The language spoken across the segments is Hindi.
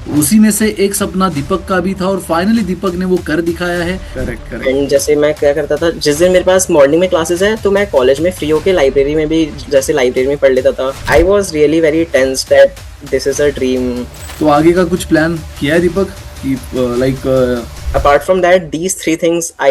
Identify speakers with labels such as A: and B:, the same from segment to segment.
A: उसी में से एक सपना दीपक का भी था और फाइनली दीपक ने वो कर दिखाया है। Correct correct.
B: एंड जैसे मैं क्या करता था, जिस दिन मेरे पास मॉर्निंग में क्लासेस है तो मैं कॉलेज में फ्री होके लाइब्रेरी में भी, जैसे लाइब्रेरी में पढ़ लेता था। I was really very tense that this is a dream.
A: तो आगे का कुछ प्लान किया है दीपक कि like
B: Apart from that, these three things I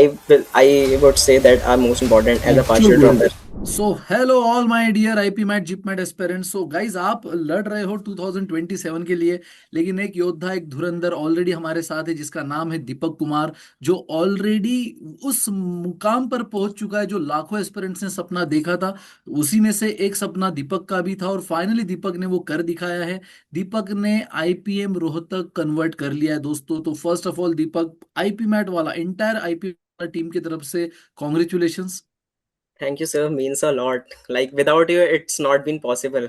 B: would say that are most important as a
A: चलो
B: partial
A: good.
B: dropper.
A: So hello all my dear IPMAT JIPMAT aspirants. So guys आप लड़ रहे हो 2027 के लिए, लेकिन एक योद्धा एक धुरंधर ऑलरेडी हमारे साथ है जिसका नाम है दीपक कुमार, जो ऑलरेडी उस मुकाम पर पहुंच चुका है जो लाखों एस्पिरेंट्स ने सपना देखा था। उसी में से एक सपना दीपक का भी था और फाइनली दीपक ने वो कर दिखाया है। दीपक ने आईपीएम रोहतक कन्वर्ट कर लिया है दोस्तों। तो first of all Deepak, IPMAT वाला इंटायर आईपी टीम की तरफ से congratulations.
B: Thank you, sir. Means a lot. Like without you, it's not been possible.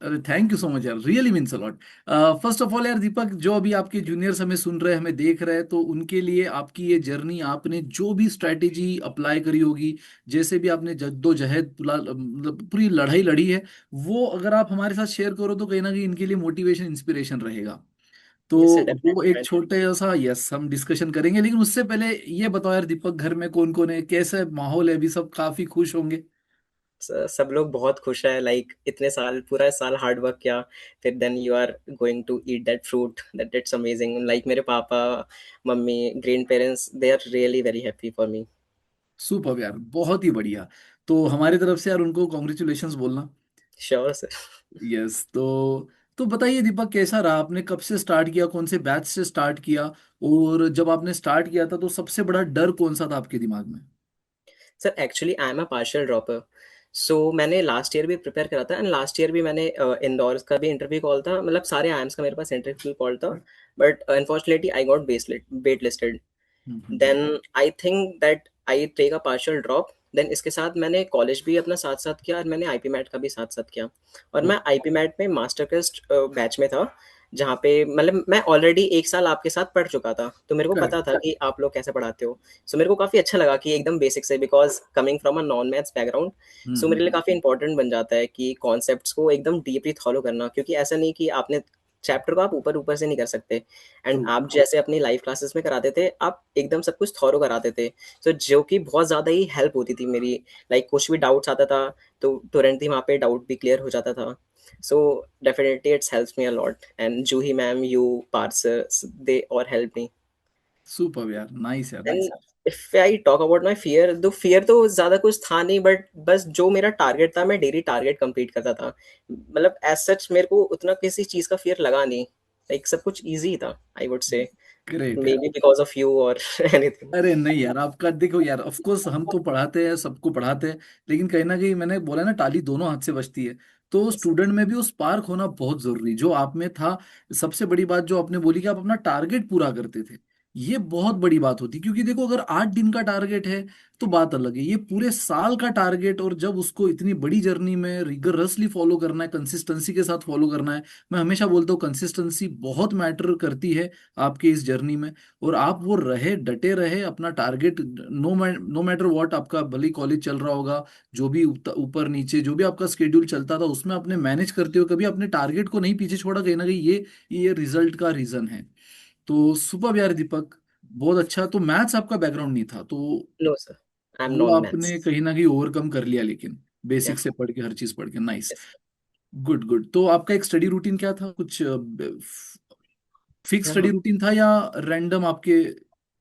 A: अरे थैंक यू सो मच यार, really means a lot. First of all यार दीपक, जो अभी आपके जूनियर्स हमें सुन रहे हैं हमें देख रहे हैं, तो उनके लिए आपकी ये जर्नी, आपने जो भी स्ट्रैटेजी अप्लाई करी होगी, जैसे भी आपने जद्दोजहद मतलब पूरी लड़ाई लड़ी है, वो अगर आप हमारे साथ शेयर करो तो कहीं ना कहीं इनके लिए मोटिवेशन इंस्पिरेशन रहेगा। तो
B: Yes, sir.
A: वो एक
B: Definitely.
A: छोटे सा यस हम डिस्कशन करेंगे, लेकिन उससे पहले ये बताओ यार दीपक, घर में कौन कौन है, कैसा माहौल है, अभी सब काफी खुश होंगे।
B: सब लोग बहुत खुश है, लाइक इतने साल, पूरा साल हार्ड वर्क किया, फिर then you are going to eat that fruit, that it's amazing. Like मेरे पापा, मम्मी, grandparents, they are really very happy for me.
A: Super यार, बहुत ही बढ़िया। तो हमारी तरफ से यार उनको कॉन्ग्रेचुलेशंस बोलना।
B: Sure sir.
A: यस। तो बताइए दीपक, कैसा रहा, आपने कब से स्टार्ट किया, कौन से बैच से स्टार्ट किया, और जब आपने स्टार्ट किया था तो सबसे बड़ा डर कौन सा था आपके दिमाग में।
B: Sir actually I am a partial dropper. So मैंने लास्ट ईयर भी प्रिपेयर करा था, एंड लास्ट ईयर भी मैंने इंदौर का भी इंटरव्यू कॉल था, मतलब सारे आईएम्स का मेरे पास इंटरव्यू कॉल था। But unfortunately I got wait listed.
A: Hmm.
B: Then I think that I take a partial drop. देन इसके साथ मैंने कॉलेज भी अपना साथ साथ किया और मैंने आईपी मैट का भी साथ साथ किया। और मैं आईपी मैट में मास्टर टेस्ट बैच में था, जहाँ पे मतलब मैं ऑलरेडी एक साल आपके साथ पढ़ चुका था, तो मेरे को पता
A: करेक्ट।
B: था कि आप लोग कैसे पढ़ाते हो। सो मेरे को काफ़ी अच्छा लगा कि एकदम बेसिक से, because coming from a non maths background, so मेरे लिए
A: हम्म।
B: काफ़ी इंपॉर्टेंट बन जाता है कि कॉन्सेप्ट्स को एकदम डीपली फॉलो करना, क्योंकि ऐसा नहीं कि आपने चैप्टर को आप ऊपर ऊपर से नहीं कर सकते। And
A: true.
B: आप जैसे अपनी लाइव क्लासेस में कराते थे, आप एकदम सब कुछ थॉरो कराते थे। तो जो कि बहुत ज़्यादा ही हेल्प होती थी मेरी। लाइक कुछ भी डाउट्स आता था तो तुरंत ही वहाँ पे डाउट भी क्लियर हो जाता था। So definitely it's helps me a lot, and Juhi ma'am, you, पार्सर, दे और हेल्प मी।
A: सुपर यार, नाइस यार।
B: And if I talk about my fear, तो फियर तो ज़्यादा कुछ था नहीं, बट बस जो मेरा टारगेट था, मैं डेली टारगेट कंप्लीट करता था। मतलब एज सच मेरे को उतना किसी चीज़ का फियर लगा नहीं। लाइक सब कुछ ईजी था, आई वुड से।
A: ग्रेट यार।
B: Maybe because of you or anything.
A: अरे नहीं यार, आपका देखो यार, ऑफ कोर्स हम तो पढ़ाते हैं, सबको पढ़ाते हैं, लेकिन कहीं ना कहीं मैंने बोला ना, ताली दोनों हाथ से बजती है। तो
B: Yes,
A: स्टूडेंट में भी वो स्पार्क होना बहुत जरूरी, जो आप में था। सबसे बड़ी बात जो आपने बोली कि आप अपना टारगेट पूरा करते थे, ये बहुत बड़ी बात होती, क्योंकि देखो अगर 8 दिन का टारगेट है तो बात अलग है, ये पूरे साल का टारगेट, और जब उसको इतनी बड़ी जर्नी में रिगरसली फॉलो करना है, कंसिस्टेंसी के साथ फॉलो करना है। मैं हमेशा बोलता हूँ कंसिस्टेंसी बहुत मैटर करती है आपके इस जर्नी में। और आप वो रहे, डटे रहे अपना टारगेट, नो मैटर व्हाट, आपका भले कॉलेज चल रहा होगा, जो भी ऊपर नीचे जो भी आपका स्केड्यूल चलता था, उसमें अपने मैनेज करते हो, कभी अपने टारगेट को नहीं पीछे छोड़ा, कहीं ना कहीं ये रिजल्ट का रीजन है। तो सुपर यार दीपक, बहुत अच्छा। तो मैथ्स आपका बैकग्राउंड नहीं था, तो
B: no sir, I'm
A: वो आपने
B: non-maths.
A: कहीं ना कहीं ओवरकम कर लिया, लेकिन
B: Yeah,
A: बेसिक से पढ़ के हर चीज पढ़ के, नाइस।
B: yes.
A: Good good. तो आपका एक स्टडी रूटीन क्या था, कुछ फिक्स
B: हाँ,
A: स्टडी
B: हाँ।
A: रूटीन था या रैंडम आपके,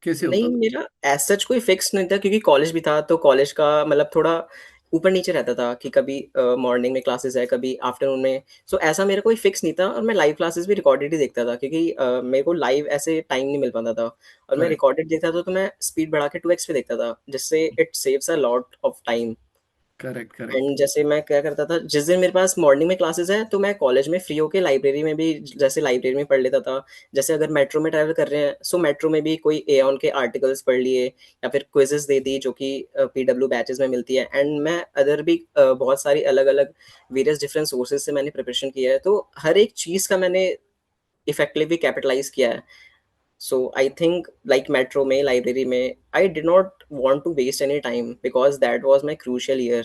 A: कैसे
B: नहीं,
A: होता था।
B: मेरा एज़ सच कोई फिक्स नहीं था, क्योंकि कॉलेज भी था, तो कॉलेज का मतलब थोड़ा ऊपर-नीचे रहता था कि कभी मॉर्निंग में क्लासेस है, कभी आफ्टरनून में। सो ऐसा मेरा कोई फिक्स नहीं था, और मैं लाइव क्लासेस भी रिकॉर्डेड ही देखता था, क्योंकि मेरे को लाइव ऐसे टाइम नहीं मिल पाता था। और मैं
A: करेक्ट
B: रिकॉर्डेड देखता था, तो मैं स्पीड बढ़ा के 2x पे देखता था, जिससे it saves a lot of time.
A: Correct correct.
B: And जैसे मैं क्या करता था, जिस दिन मेरे पास मॉर्निंग में क्लासेस है तो मैं कॉलेज में फ्री होके लाइब्रेरी में भी, जैसे लाइब्रेरी में पढ़ लेता था। जैसे अगर मेट्रो में ट्रैवल कर रहे हैं, सो मेट्रो में भी कोई एऑन के आर्टिकल्स पढ़ लिए, या फिर क्विजेस दे दी जो कि पीडब्ल्यू बैचेस में मिलती है। एंड मैं अदर भी बहुत सारी अलग अलग वेरियस डिफरेंट सोर्सेज से मैंने प्रिपरेशन किया है, तो हर एक चीज़ का मैंने इफेक्टिवली कैपिटलाइज किया है। So I think like metro में, library में, I did not want to waste any time, because that was my crucial year.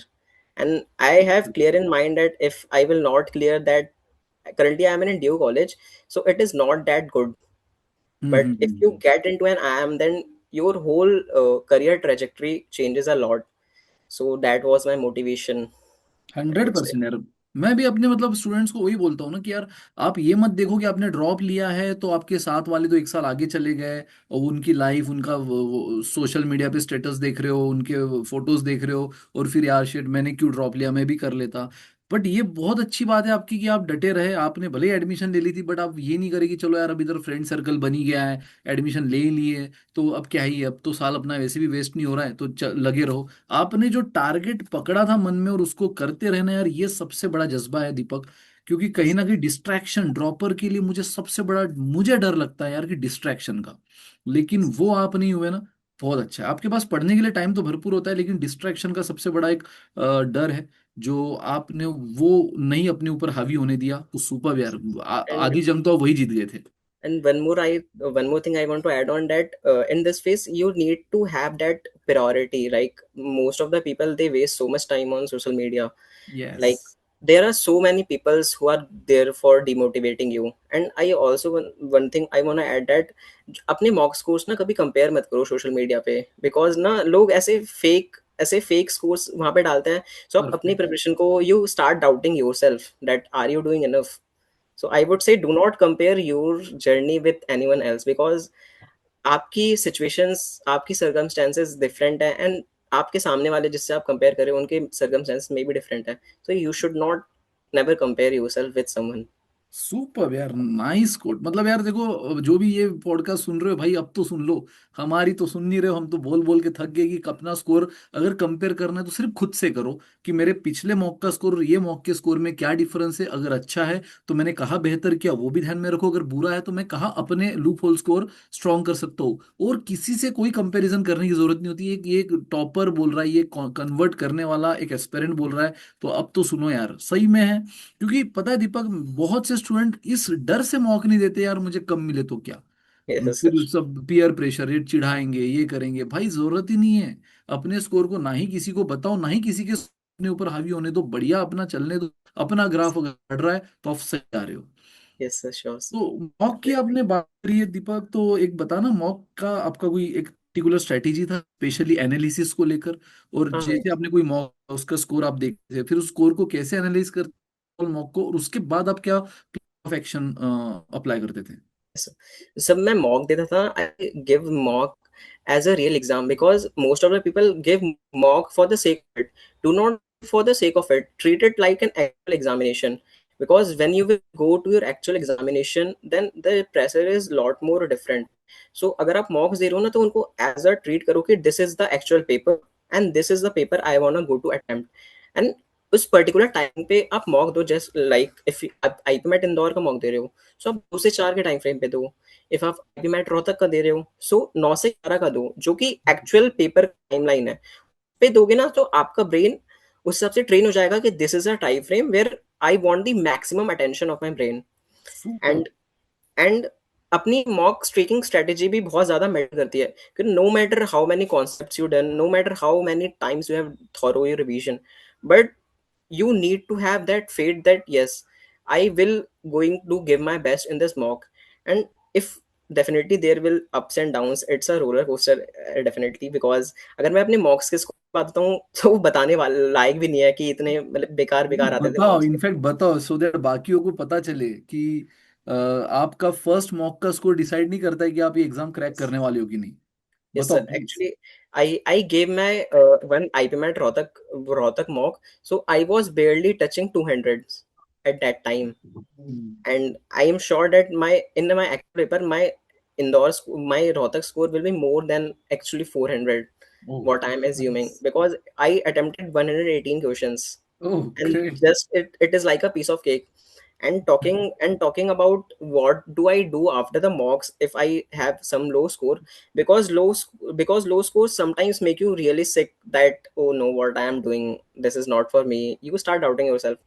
B: And I have clear in mind that if I will not clear that currently I am in a DU college, so it is not that good. But if you
A: hmm.
B: get into an IIM, then your whole career trajectory changes a lot. So that was my motivation, I
A: hundred
B: would say.
A: Percent यार। मैं भी अपने मतलब स्टूडेंट्स को वही बोलता हूँ ना कि यार आप ये मत देखो कि आपने ड्रॉप लिया है तो आपके साथ वाले तो एक साल आगे चले गए और उनकी लाइफ उनका सोशल मीडिया पे स्टेटस देख रहे हो, उनके फोटोज देख रहे हो और फिर यार शिट मैंने क्यों ड्रॉप लिया, मैं भी कर लेता। बट ये बहुत अच्छी बात है आपकी कि आप डटे रहे, आपने भले ही एडमिशन ले ली थी बट आप ये नहीं करे कि चलो यार अब इधर फ्रेंड सर्कल बन ही गया है, एडमिशन ले ही लिए तो अब क्या ही है, अब तो साल अपना वैसे भी वेस्ट नहीं हो रहा है तो लगे रहो। आपने जो टारगेट पकड़ा था मन में और उसको करते रहना यार, ये सबसे बड़ा जज्बा है दीपक। क्योंकि कहीं ना कहीं डिस्ट्रैक्शन ड्रॉपर के लिए मुझे सबसे बड़ा मुझे डर लगता है यार कि डिस्ट्रैक्शन का, लेकिन वो आप नहीं हुए ना। बहुत अच्छा है, आपके पास पढ़ने के लिए टाइम तो भरपूर होता है लेकिन डिस्ट्रैक्शन का सबसे बड़ा एक डर है जो आपने वो नहीं अपने ऊपर हावी होने दिया। तो सुपर यार,
B: And
A: आधी जंग तो आप वही जीत गए थे।
B: one more thing I want to add on that, in this phase you need to have that priority. Like most of the people, they waste so much time on social media.
A: Yes.
B: Like there are so many peoples who are there for demotivating you. And I also, one thing I want to add that अपने मॉक स्कोर्स ना कभी कंपेयर मत करो सोशल मीडिया पे, बिकॉज ना लोग ऐसे फेक स्कोर्स वहां पे डालते हैं. सो आप अपनी
A: परफेक्ट।
B: प्रिपरेशन को, you start doubting yourself that are you doing enough. So I would say do not compare your journey with anyone else, because आपकी situations, आपकी circumstances different है, and आपके सामने वाले जिससे आप compare कर रहे हो उनके circumstances में भी different है. So you should not never compare yourself with someone.
A: Super यार, नाइस कोट। मतलब यार देखो जो भी ये पॉडकास्ट सुन रहे हो भाई अब तो सुन लो, हमारी तो सुन नहीं रहे हो, हम तो बोल बोल के थक गए कि अपना स्कोर अगर कंपेयर करना है तो सिर्फ खुद से करो कि मेरे पिछले मॉक का स्कोर और ये मॉक के स्कोर में क्या डिफरेंस है। अगर अच्छा है तो मैंने कहा बेहतर किया वो भी ध्यान में रखो, अगर बुरा है तो मैं कहा अपने लूप होल स्कोर स्ट्रॉन्ग कर सकता हूँ। और किसी से कोई कंपैरिजन करने की जरूरत नहीं होती है। ये एक टॉपर बोल रहा है, ये कन्वर्ट करने वाला एक एस्पिरेंट बोल रहा है, तो अब तो सुनो यार सही में है। क्योंकि पता है दीपक, बहुत से स्टूडेंट इस डर से मौका नहीं देते यार मुझे कम मिले तो क्या,
B: Yes, sir.
A: फिर सब पीयर प्रेशर, ये चिढ़ाएंगे ये करेंगे, भाई जरूरत ही नहीं है। अपने स्कोर को ना ही किसी को बताओ ना ही किसी के अपने ऊपर हावी होने दो, बढ़िया अपना चलने दो। अपना ग्राफ अगर बढ़ रहा है तो आप सही जा रहे हो।
B: Yes, sir, sure.
A: तो मॉक की आपने बात करी है दीपक, तो एक बताना मॉक का आपका कोई एक पर्टिकुलर स्ट्रेटेजी था स्पेशली एनालिसिस को लेकर, और
B: हाँ.
A: जैसे आपने कोई मॉक उसका स्कोर आप देखते थे फिर उस स्कोर को कैसे एनालाइज करते मॉक को, और उसके बाद आप क्या ऑफ एक्शन अप्लाई करते थे।
B: जब मैं मॉक देता था, I give mock as a real exam, because most of the people give mock for the sake of it. Do not for the sake of it. Treat it like an actual examination. Because when you will go to your actual examination, then the pressure is lot more different. So अगर आप mocks दे रहे हो ना, तो उनको as a treat करो कि this is the actual paper and this is the paper I wanna go to attempt. And उस पर्टिकुलर टाइम पे आप मॉक दो, जस्ट लाइक इफ आप आईपी मैट इंदौर का मॉक दे रहे हो, सो आप 2 से 4 के टाइम फ्रेम पे दो. इफ आप आईपी मैट रोहतक का दे रहे हो, सो 9 से 11 का दो, जो कि एक्चुअल पेपर टाइमलाइन है. पे दोगे ना तो आपका ब्रेन उस हिसाब से ट्रेन हो जाएगा कि this is a time frame where I want the maximum attention of my brain.
A: Super.
B: And and अपनी मॉक स्ट्रीकिंग स्ट्रेटेजी भी बहुत ज्यादा मैटर करती है, कि no matter how many concepts you done, no matter how many times you have thorough your revision, but you need to have that faith that yes, I will going to give my best in this mock. And if definitely there will ups and downs, it's a roller coaster, definitely, because अगर मैं अपने मॉक्स के स्कोर बताता हूँ तो वो बताने वाला लायक भी नहीं है कि इतने मतलब बेकार
A: नहीं
B: बेकार आते थे
A: बताओ,
B: मॉक्स के.
A: इनफैक्ट बताओ सो दैट बाकियों को पता चले कि आपका फर्स्ट मॉक का स्कोर डिसाइड नहीं करता है कि आप ये एग्जाम क्रैक करने वाले हो कि नहीं।
B: Yes,
A: बताओ
B: sir.
A: Please.
B: Actually, I gave my one IPMAT Rohtak mock, so I was barely touching 200 at that time, and I am sure that my in my actual paper my Rohtak score will be more than actually 400.
A: Oh
B: What I am
A: nice.
B: assuming, because I attempted 118 questions,
A: oh
B: and
A: great.
B: just it is like a piece of cake. And talking about what do I do after the mocks if I have some low score, because low scores sometimes make you really sick that oh no, what I am doing, this is not for me, you start doubting yourself.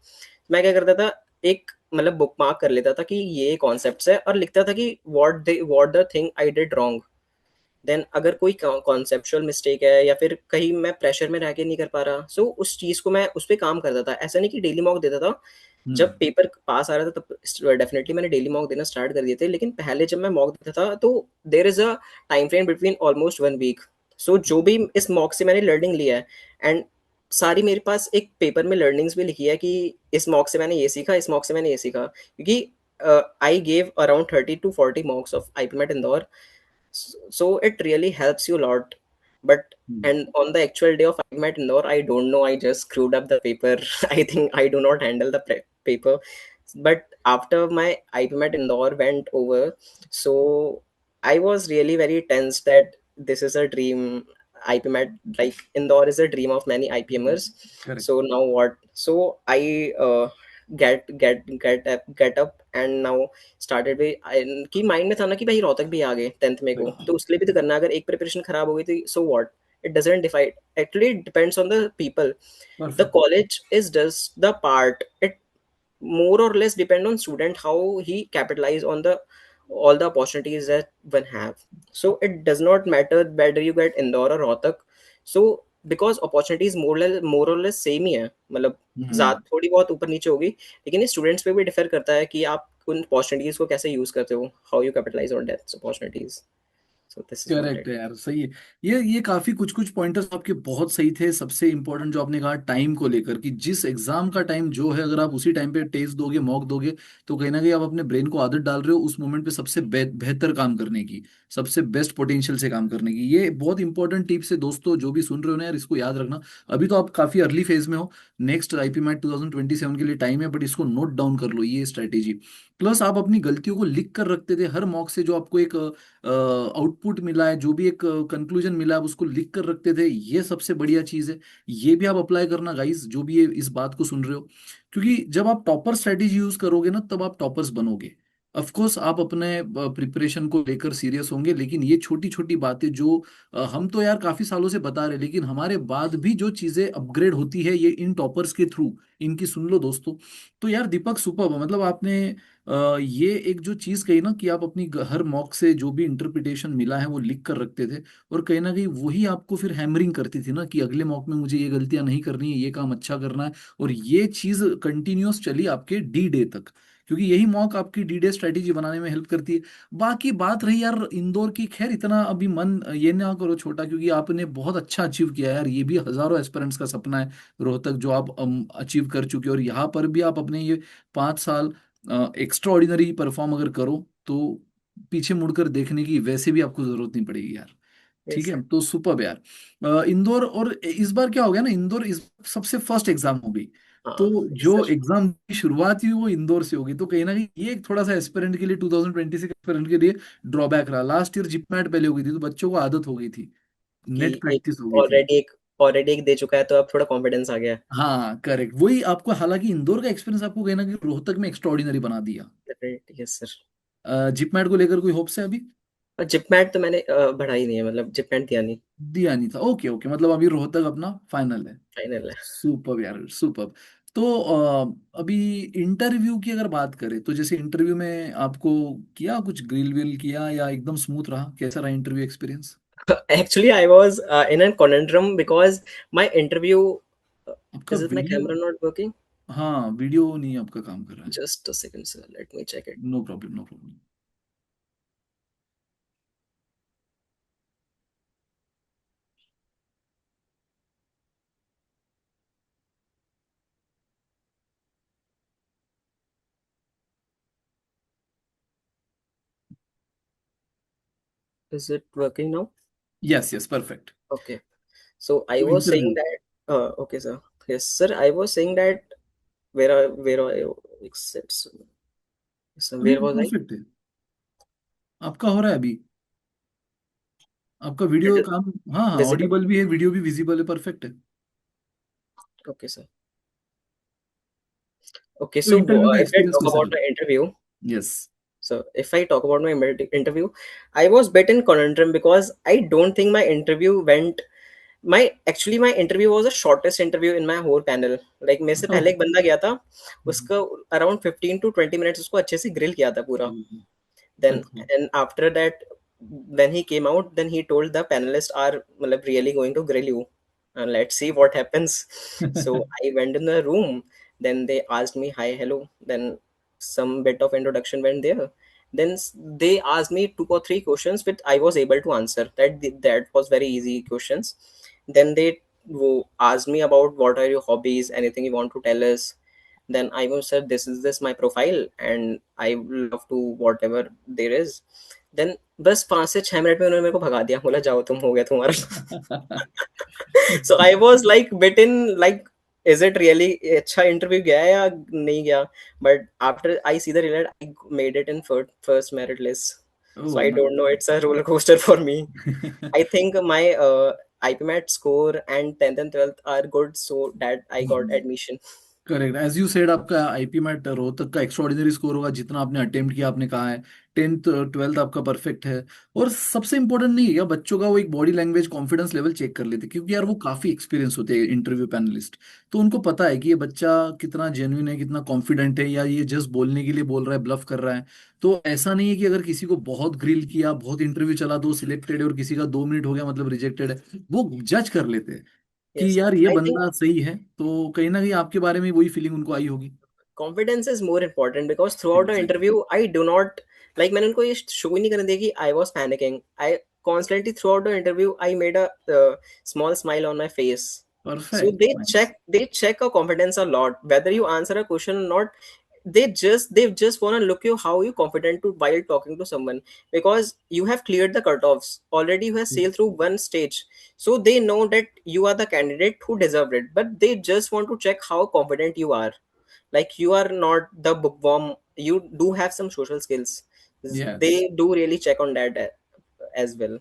B: मैं क्या करता था, एक मतलब बुक मार्क कर लेता था कि ये कॉन्सेप्ट्स है, और लिखता था कि what the thing I did wrong. Then अगर कोई कॉन्सेप्चुअल मिस्टेक है या फिर कहीं मैं प्रेशर में रह के नहीं कर पा रहा, सो उस चीज को मैं उस पर काम करता था. ऐसा नहीं कि डेली मॉक देता था, जब
A: हम्म।
B: पेपर पास आ रहा था तब डेफिनेटली मैंने डेली मॉक देना स्टार्ट कर दिए थे, लेकिन पहले जब मैं मॉक देता था तो there is a time frame between almost 1 week. So जो भी इस मॉक से मैंने लर्निंग लिया है, एंड सारी मेरे पास एक पेपर में लर्निंग्स भी लिखी है कि इस मॉक से मैंने ये सीखा, इस मॉक से मैंने ये सीखा। क्योंकि I gave around 30 to 40 mocks of IPMAT Indore, so it really helps you a lot. But
A: hmm.
B: and on the actual day of IPMAT Indore, I don't know, I just screwed up the paper. I think I do not handle the paper. But after my IPMAT Indore went over, so I was really very tense that this is a dream. IPMAT, like Indore is a dream of many IPMers.
A: Correct.
B: So now what? So I get up and now started भी कि माइंड में था ना कि भाई रोहतक भी आ गए 10th में को, तो उसके लिए भी तो करना है। अगर एक प्रिपरेशन खराब हो गई तो so what, it doesn't डिफाइड, actually it depends on the people. The
A: perfect.
B: College is just the part, it more or less depend on student how he capitalize on the all the opportunities that one have. So it does not matter whether you get Indore or Rohtak, so because opportunities more or less same ही है, मतलब
A: हम्म।
B: ज्यादा थोड़ी बहुत ऊपर नीचे होगी, लेकिन ये स्टूडेंट्स पे भी डिफर करता है कि आप उन अपॉर्चुनिटीज को कैसे यूज करते हो, how you capitalise on that opportunities. So this is what
A: correct
B: it.
A: है यार, सही है। ये काफी कुछ कुछ पॉइंटर्स आपके बहुत सही थे। सबसे इंपॉर्टेंट जो आपने कहा टाइम को लेकर, कि जिस एग्जाम का टाइम जो है, अगर आप उसी टाइम पे टेस्ट दोगे, मॉक दोगे, तो कहीं ना कहीं आप अपने ब्रेन को आदत डाल रहे हो उस मोमेंट पे सबसे बेहतर काम करने की, सबसे बेस्ट पोटेंशियल से काम करने की। ये बहुत इंपॉर्टेंट टिप्स है दोस्तों, जो भी सुन रहे हो ना यार, इसको याद रखना। अभी तो आप काफी अर्ली फेज में हो, नेक्स्ट आईपी मैट 2027 के लिए टाइम है, बट इसको नोट डाउन कर लो ये स्ट्रेटेजी। प्लस आप अपनी गलतियों को लिख कर रखते थे हर मॉक से, जो आपको एक आउटपुट मिला है, जो भी एक कंक्लूजन मिला है, आप उसको लिख कर रखते थे। ये सबसे बढ़िया चीज़ है। ये भी आप अप्लाई करना गाइस, जो भी ये इस बात को सुन रहे हो। क्योंकि जब आप टॉपर स्ट्रेटेजी यूज करोगे ना, तब आप टॉपर्स बनोगे। ऑफ कोर्स आप अपने प्रिपरेशन को लेकर सीरियस होंगे, लेकिन ये छोटी छोटी बातें जो हम तो यार काफी सालों से बता रहे हैं, लेकिन हमारे बाद भी जो चीजें अपग्रेड होती है ये इन टॉपर्स के थ्रू, इनकी सुन लो दोस्तों। तो यार दीपक सुपर, मतलब आपने ये एक जो चीज कही ना, कि आप अपनी हर मॉक से जो भी इंटरप्रिटेशन मिला है वो लिख कर रखते थे, और कहीं ना कहीं वही आपको फिर हैमरिंग करती थी ना, कि अगले मॉक में मुझे ये गलतियां नहीं करनी है, ये काम अच्छा करना है। और ये चीज कंटिन्यूअस चली आपके डी डे तक, क्योंकि यही मॉक आपकी डी डे स्ट्रेटेजी बनाने में हेल्प करती है। बाकी बात रही यार इंदौर की, खैर इतना अभी मन ये ना करो छोटा, क्योंकि आपने बहुत अच्छा अचीव किया है यार। ये भी हजारों एस्पिरेंट्स का सपना है, रोहतक जो आप अचीव कर चुके हो, और यहाँ पर भी आप अपने ये 5 साल एक्स्ट्रा ऑर्डिनरी परफॉर्म अगर करो, तो पीछे मुड़कर देखने की वैसे भी आपको जरूरत नहीं पड़ेगी यार। ठीक
B: यस
A: है, तो सुपर यार। इंदौर, और इस बार क्या हो गया ना, इंदौर इस सबसे फर्स्ट एग्जाम हो गई, तो
B: हाँ यस
A: जो
B: सर।
A: एग्जाम की शुरुआत हुई वो इंदौर से होगी, तो कहीं ना कहीं ये एक थोड़ा सा एस्पिरेंट के लिए, 2026 एस्पिरेंट के लिए ड्रॉबैक रहा। लास्ट ईयर जिपमैट पहले हो गई थी, तो बच्चों को आदत हो गई थी,
B: कि
A: नेट
B: एक
A: प्रैक्टिस हो गई थी।
B: ऑलरेडी एक दे चुका है तो अब थोड़ा कॉन्फिडेंस आ गया है।
A: हाँ करेक्ट, वही आपको, हालांकि इंदौर का एक्सपीरियंस आपको कहीं ना कहीं रोहतक में एक्स्ट्रा ऑर्डिनरी बना दिया।
B: Definitely yes sir.
A: जिपमैट को लेकर कोई होप्स है अभी?
B: और जिपमैट तो मैंने बढ़ा ही नहीं है, मतलब जिपमैट दिया नहीं।
A: दिया नहीं था, ओके ओके, मतलब अभी रोहतक अपना फाइनल है।
B: फाइनल है।
A: सुपर यार, सुपर। तो अभी इंटरव्यू की अगर बात करें, तो जैसे इंटरव्यू में आपको किया कुछ, ग्रिल विल किया, या एकदम स्मूथ रहा, कैसा रहा interview experience?
B: Actually, I was in a conundrum because my interview.
A: आपका
B: Is it my
A: video,
B: camera not working?
A: हाँ वीडियो नहीं आपका काम कर रहा है।
B: Just a second, sir. Let me check it.
A: No problem, no problem.
B: Is it working now?
A: Yes yes, perfect.
B: Okay. So I
A: तो
B: was saying
A: interview,
B: that. Okay, sir. Yes, sir. I was saying that where I except so
A: अभी
B: where was I?
A: परफेक्ट है, आपका हो रहा है अभी, आपका वीडियो
B: It is
A: काम, हाँ हाँ,
B: visible.
A: ऑडिबल भी है, वीडियो भी विजिबल है, परफेक्ट है।
B: Okay, sir. Okay,
A: तो
B: so
A: इंटरव्यू का
B: if I
A: एक्सपीरियंस
B: talk
A: कैसा
B: about
A: रहा?
B: my interview,
A: yes.
B: so if I talk about my interview, I was bit in conundrum because I don't think my interview went. My interview was the shortest interview in my whole panel. Like मेरे से पहले एक बंदा गया था, उसका around 15 to 20 minutes उसको अच्छे से grill किया था पूरा. Then
A: अच्छा।
B: and after that, when he came out, then he told the panelists are मतलब really going to grill you, and let's see what happens. So I went in the room, Then they asked me hi, hello. Then some bit of introduction went there. Then they asked me 2 or 3 questions which I was able to answer. That was very easy questions. Then they asked me about what are your hobbies, anything you want to tell us. Then I was said this my profile and I love to whatever there is. Then बस 5 से 6 मिनट में उन्होंने मेरे को भगा दिया, बोला जाओ तुम, हो गया तुम्हारा. So I was like bitten, like is it really अच्छा इंटरव्यू गया है या नहीं गया. But after I see the result, I made it in first merit list. So
A: oh
B: I don't know, it's a roller coaster for me. I think my IPMAT score and 10th and 12th are good, so that I got
A: nice.
B: admission.
A: Correct, as you said आपका आईपी मैट रोहतक का एक्स्ट्रॉर्डिनरी स्कोर होगा, जितना आपने अटेम्प्ट किया आपने कहा है. 10th 12th आपका परफेक्ट है. और सबसे इंपॉर्टेंट नहीं है या बच्चों का वो एक body language confidence level check कर लेते हैं, क्योंकि यार वो काफी एक्सपीरियंस होते हैं इंटरव्यू पैनलिस्ट. तो उनको पता है कि ये बच्चा कितना जेन्युइन है, कितना कॉन्फिडेंट है, या ये जस्ट बोलने के लिए बोल रहा है, ब्लफ कर रहा है. तो ऐसा नहीं है कि अगर किसी को बहुत ग्रिल किया, बहुत इंटरव्यू चला, तो सिलेक्टेड है, और किसी का 2 मिनट हो गया मतलब रिजेक्टेड है. वो जज कर लेते हैं कि
B: Yes,
A: यार ये
B: I think
A: बंदा सही है. तो कहीं ना कहीं आपके बारे में वही फीलिंग उनको आई होगी.
B: confidence is more important because throughout the
A: exactly.
B: interview I do not, like मैंने उनको ये शो ही नहीं करने दिया कि I was panicking. I constantly throughout the interview I made a small smile on my face. So
A: perfect, nice.
B: they check your confidence a lot, whether you answer a question or not. They just want to look you how you confident to while talking to someone, because you have cleared the cutoffs already, you have sailed through one stage. So they know that you are the candidate who deserved it, but they just want to check how confident you are. Like you are not the bookworm, you do have some social skills.
A: Yes.
B: They do really check on that as well,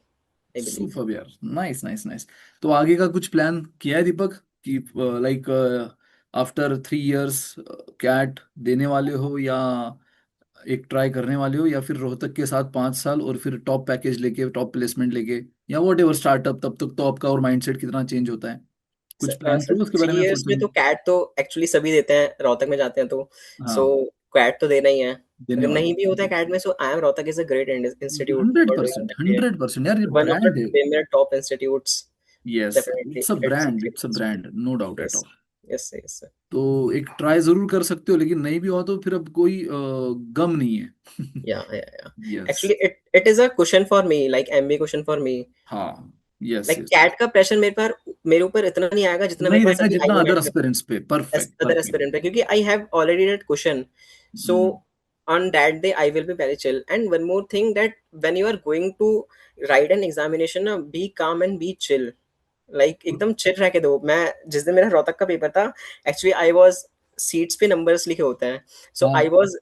B: I believe.
A: Super यार, नाइस नाइस नाइस. तो आगे का कुछ प्लान किया है दीपक, कि लाइक आफ्टर 3 इयर्स कैट देने वाले हो, या एक ट्राई करने वाले हो, या फिर रोहतक के साथ 5 साल और फिर टॉप पैकेज लेके, टॉप प्लेसमेंट लेके, या वॉट एवर स्टार्टअप, तब तक तो आपका और माइंडसेट कितना चेंज होता है. कुछ प्लान
B: सर
A: किया उसके बारे
B: थ्री
A: में
B: इयर्स
A: सोचा
B: में
A: है?
B: तो कैट तो एक्चुअली सभी देते हैं, रोहतक में जाते हैं तो. सो
A: हाँ,
B: कैट तो देना ही है.
A: देने
B: अगर
A: वाले.
B: नहीं भी होता है कैट में, so I am Rohtak is a great institute
A: hundred
B: for doing
A: percent
B: MBA.
A: 100% यार, ये
B: वन ऑफ द
A: ब्रांड है.
B: premier top institutes.
A: Yes,
B: Definitely
A: it's a
B: it's a
A: brand,
B: great
A: it's a
B: institute.
A: Brand, no doubt at
B: Yes,
A: all.
B: yes, yes, sir.
A: तो एक ट्राई जरूर कर सकते हो, लेकिन नहीं भी हुआ तो फिर अब कोई गम नहीं है.
B: Yeah, yeah, yeah.
A: Yes.
B: Actually, it is a cushion for me, like MBA cushion for me.
A: हाँ. Yes
B: Like
A: yes.
B: कैट का प्रेशर मेरे ऊपर इतना नहीं आएगा जितना मेरे
A: नहीं
B: पास
A: रहेगा
B: अभी
A: जितना अदर
B: आईपीएमएट
A: एस्पिरेंट्स पे.
B: as
A: perfect
B: other
A: perfect.
B: aspirant, क्योंकि I have already that cushion. So on that day I will be very chill. And one more thing, that when you are going to write an examination ना, be calm and be chill. Like एकदम चिल रह के दो. मैं जिस दिन मेरा रोहतक का पेपर था, एक्चुअली आई वाज सीट्स पे नंबर्स लिखे होते हैं, सो आई
A: हाँ.
B: Was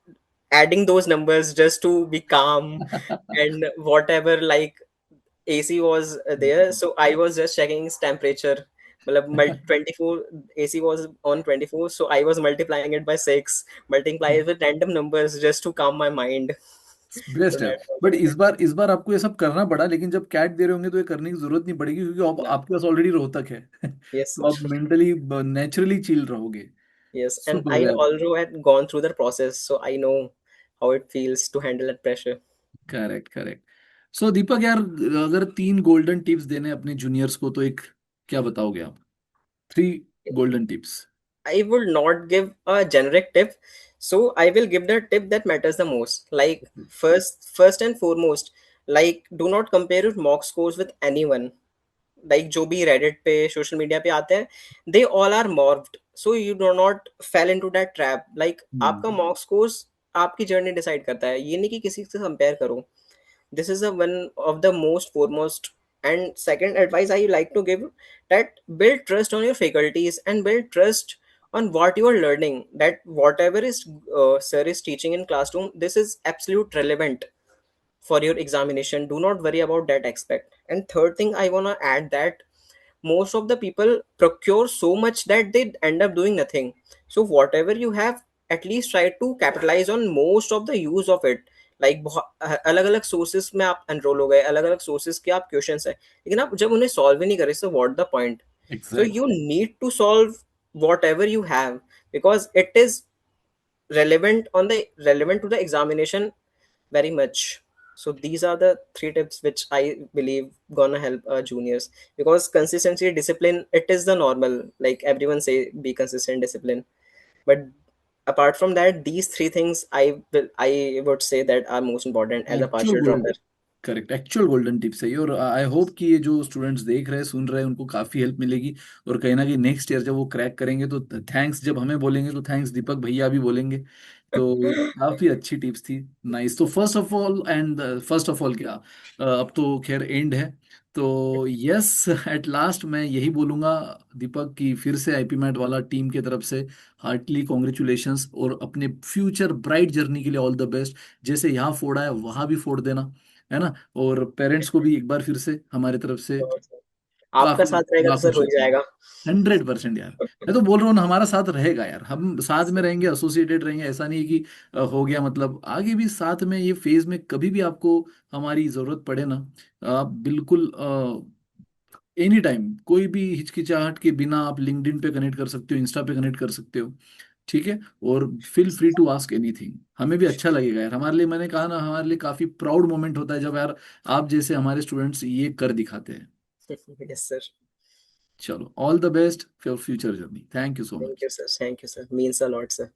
B: adding those numbers just to be calm. And whatever, like AC was there, so I was just checking its temperature. मतलब 24, AC was on 24, so I was multiplying it by 6, multiply it with random numbers just to calm my mind. So
A: best है.
B: that was
A: बट
B: very
A: इस
B: good.
A: बार, इस बार आपको ये सब करना पड़ा, लेकिन जब कैट दे रहे होंगे तो ये करने की जरूरत नहीं पड़ेगी, क्योंकि अब
B: Yeah.
A: आपके पास ऑलरेडी रोहतक है.
B: Yes,
A: तो आप
B: sir.
A: मेंटली नेचुरली चिल रहोगे.
B: Yes, and
A: सुपर
B: I
A: यार.
B: also had gone through the process, so I know how it feels to handle that pressure.
A: Correct correct. So Deepak यार, अगर 3 गोल्डन टिप्स देने अपने जूनियर्स को, तो एक क्या बताओगे आप? 3 golden tips.
B: I would not give a generic tip, so I will give the tip that matters the most. Like first and foremost, like do not compare your mock scores with anyone. Like जो भी Reddit पे social media पे आते हैं, they all are morphed. So you do not fall into that trap. Like आपका mock scores आपकी journey decide करता है. ये नहीं कि किसी से compare करो. This is a one of the most foremost. And second advice I like to give, that build trust on your faculties and build trust on what you are learning, that whatever is sir is teaching in classroom, this is absolute relevant for your examination. Do not worry about that aspect. And third thing I want to add, that most of the people procure so much that they end up doing nothing. So whatever you have, at least try to capitalize on most of the use of it. Like अलग अलग सोर्सेस में आप एनरोल हो गए, अलग अलग सोर्सेस के आप क्वेश्चंस है, लेकिन आप जब उन्हें सॉल्व ही नहीं करे, so what the point. So
A: exact.
B: You need to solve whatever you have, because it is relevant to the examination very much. So these are the 3 tips which I believe gonna help juniors, because consistency, discipline, it is the normal. Like everyone say, be consistent, discipline. But apart from that, these three things I would say that are most important as a
A: actual
B: partial
A: gold,
B: dropper.
A: Correct, actual golden tips है ये। और आई होप कि ये जो स्टूडेंट्स देख रहे हैं, सुन रहे हैं, उनको काफी हेल्प मिलेगी। और कहीं ना कहीं नेक्स्ट ईयर जब वो क्रैक करेंगे तो थैंक्स जब हमें बोलेंगे तो थैंक्स दीपक भैया भी बोलेंगे। तो काफी अच्छी टिप्स थी। नाइस। तो फर्स्ट ऑफ ऑल क्या, अब तो खैर एंड है। तो यस, एट लास्ट मैं यही बोलूंगा दीपक की, फिर से आईपी मैट वाला टीम की तरफ से हार्टली कॉन्ग्रेचुलेशंस, और अपने फ्यूचर ब्राइट जर्नी के लिए ऑल द बेस्ट। जैसे यहाँ फोड़ा है वहां भी फोड़ देना, है ना। और पेरेंट्स को भी एक बार फिर से हमारी तरफ से
B: तो आपका
A: काफी
B: साथ रहेगा तो
A: लाखों
B: सर हो ही
A: शुक्रिया।
B: जाएगा।
A: 100% यार। मैं तो बोल रहा हूँ ना, हमारा साथ रहेगा यार, हम साथ में रहेंगे, एसोसिएटेड रहेंगे। ऐसा नहीं है कि हो गया मतलब, आगे भी साथ में ये फेज में कभी भी आपको हमारी जरूरत पड़े ना, आप बिल्कुल एनी टाइम कोई भी हिचकिचाहट के बिना आप लिंक्डइन पे कनेक्ट कर सकते हो, इंस्टा पे कनेक्ट कर सकते हो। ठीक है। और feel free to ask anything, हमें भी अच्छा लगेगा यार। हमारे लिए, मैंने कहा ना, हमारे लिए काफी प्राउड मोमेंट होता है जब यार आप जैसे हमारे स्टूडेंट्स ये कर दिखाते हैं।
B: Yes sir.
A: चलो, all the best for future journey. Thank you so
B: thank
A: much.
B: You sir, thank you sir, means a lot sir.